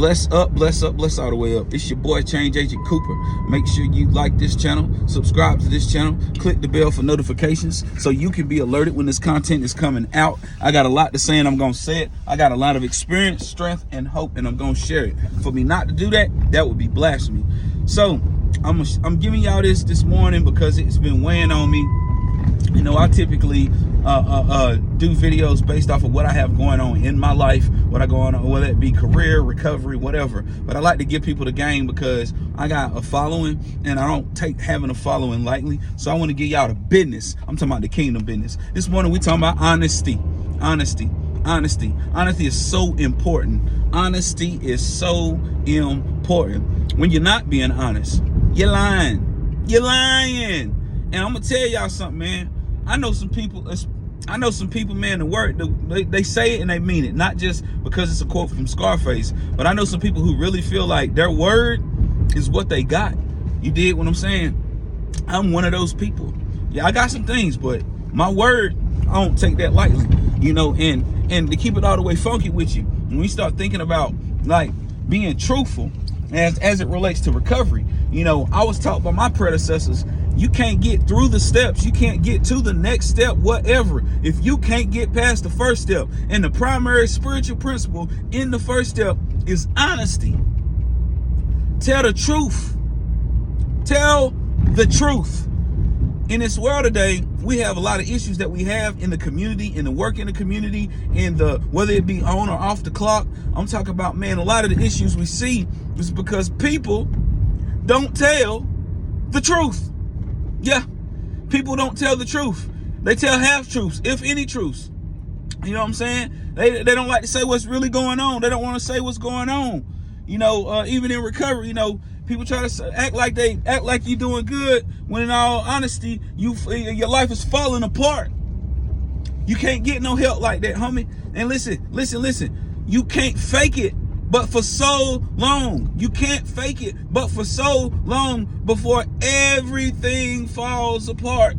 Bless up, bless up, bless all the way up. It's your boy, Change Agent Cooper. Make sure you like this channel, subscribe to this channel, click the bell for notifications so you can be alerted when this content is coming out. I got a lot to say and I'm going to say it. I got a lot of experience, strength, and hope, and I'm going to share it. For me not to do that, that would be blasphemy. So I'm giving y'all this morning because it's been weighing on me. You know, I typically do videos based off of what I have going on in my life, what I go on, whether it be career, recovery, whatever. But I like to give people the game because I got a following and I don't take having a following lightly. So I want to give y'all the business. I'm talking about the kingdom business. This morning we talking about honesty. Honesty is so important. Honesty is so important. When you're not being honest, you're lying. And I'm gonna tell y'all something, man. I know some people, man, the word, they say it and they mean it. Not just because it's a quote from Scarface, but I know some people who really feel like their word is what they got. You dig what I'm saying? I'm one of those people. Yeah, I got some things, but my word, I don't take that lightly. You know, and to keep it all the way funky with you, when we start thinking about like being truthful as it relates to recovery, you know, I was taught by my predecessors, you can't get through the steps. You can't get to the next step, whatever, if you can't get past the first step. And the primary spiritual principle in the first step is honesty. Tell the truth. Tell the truth. In this world today, we have a lot of issues that we have in the community, in the work in the community, in the whether it be on or off the clock. I'm talking about, man, a lot of the issues we see is because people don't tell the truth. Yeah, people don't tell the truth. They tell half truths, if any truths. You know what I'm saying? They don't like to say what's really going on. They don't want to say what's going on. You know, even in recovery, you know, people try to act like you're doing good when, in all honesty, your life is falling apart. You can't get no help like that, homie. And listen. You can't fake it, but for so long. You can't fake it, but for so long before everything falls apart.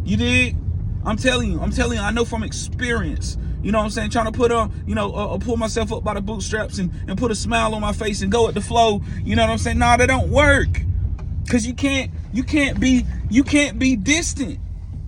You dig? I'm telling you, I know from experience. You know what I'm saying? Trying to put on, you know, pull myself up by the bootstraps and put a smile on my face and go with the flow. You know what I'm saying? Nah, that don't work. Cause you can't be distant.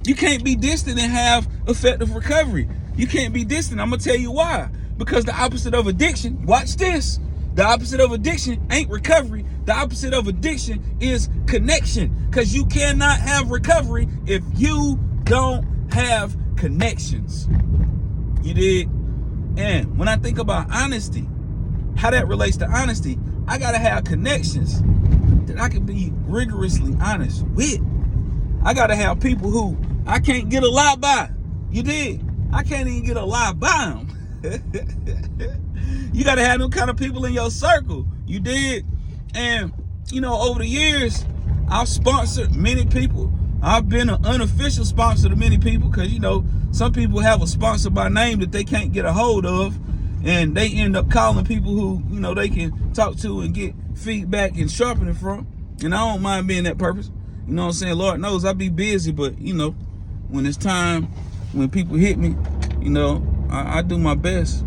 You can't be distant and have effective recovery. You can't be distant. I'm gonna tell you why. Because the opposite of addiction, watch this. The opposite of addiction ain't recovery. The opposite of addiction is connection. Because you cannot have recovery if you don't have connections. You did? And when I think about honesty, how that relates to honesty, I got to have connections that I can be rigorously honest with. I got to have people who I can't get a lie by. You did? I can't even get a lie by them. You got to have them kind of people in your circle. You did? And, you know, over the years, I've sponsored many people. I've been an unofficial sponsor to many people because, you know, some people have a sponsor by name that they can't get a hold of, and they end up calling people who, you know, they can talk to and get feedback and sharpening from. And I don't mind being that purpose. You know what I'm saying? Lord knows I be busy, but, you know, when it's time, when people hit me, you know, I do my best.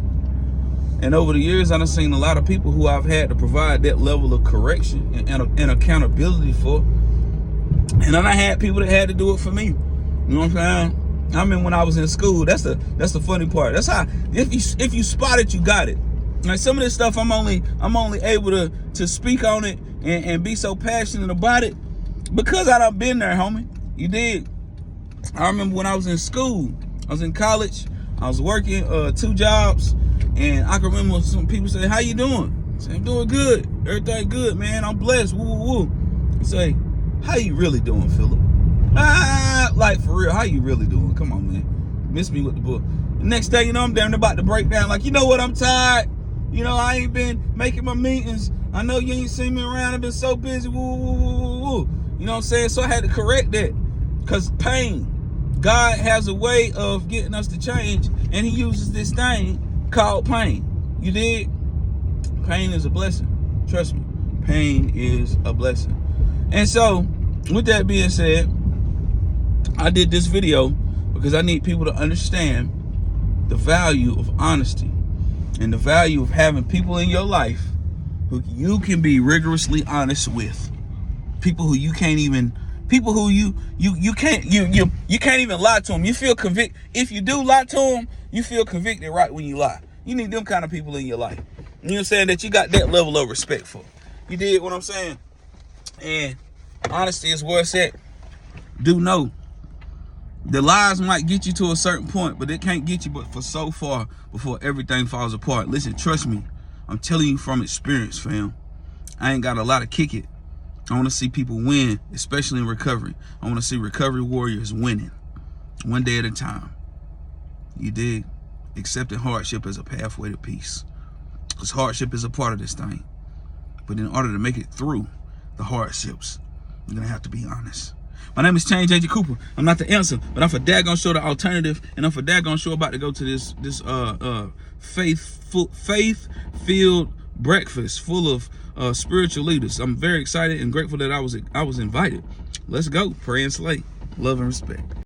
And over the years, I've seen a lot of people who I've had to provide that level of correction and accountability for. And then I had people that had to do it for me. You know what I'm saying? I mean, when I was in school, that's the funny part. That's how, if you spot it, you got it. Like some of this stuff, I'm only able to speak on it and be so passionate about it because I done been there, homie. You did. I remember when I was in school, I was in college, I was working 2 jobs, and I can remember some people say, "How you doing?" I say, "I'm doing good. Everything good, man. I'm blessed." Woo, woo, woo. I say, "How you really doing, Philip?" Like for real, how you really doing? Come on, man. Miss me with the book. The next day, you know, I'm damn about to break down. Like, you know what? I'm tired. You know, I ain't been making my meetings. I know you ain't seen me around. I've been so busy. Woo, woo, woo, woo, woo. You know what I'm saying? So I had to correct that. Because pain, God has a way of getting us to change, and he uses this thing called pain. You did? Pain is a blessing. Trust me. Pain is a blessing. And so, with that being said, I did this video because I need people to understand the value of honesty. and the value of having people in your life who you can be rigorously honest with. People who you can't even, people who you can't even lie to them. You feel convicted. If you do lie to them, you feel convicted right when you lie. You need them kind of people in your life. You know what I'm saying? That you got that level of respect for. You did what I'm saying? And honesty is where it's at. Do know the lies might get you to a certain point, but it can't get you but for so far before everything falls apart. Listen, trust me. I'm telling you from experience, fam. I ain't got a lot of kick it. I want to see people win, especially in recovery. I want to see recovery warriors winning one day at a time. You dig? Accepting hardship as a pathway to peace. Because hardship is a part of this thing. But in order to make it through the hardships, you're going to have to be honest. My name is Change Agent Cooper. I'm not the answer, but I'm for daggone sure the alternative, and I'm for daggone sure about to go to this faith-filled breakfast full of spiritual leaders. I'm very excited and grateful that I was invited. Let's go. Pray and slay. Love and respect.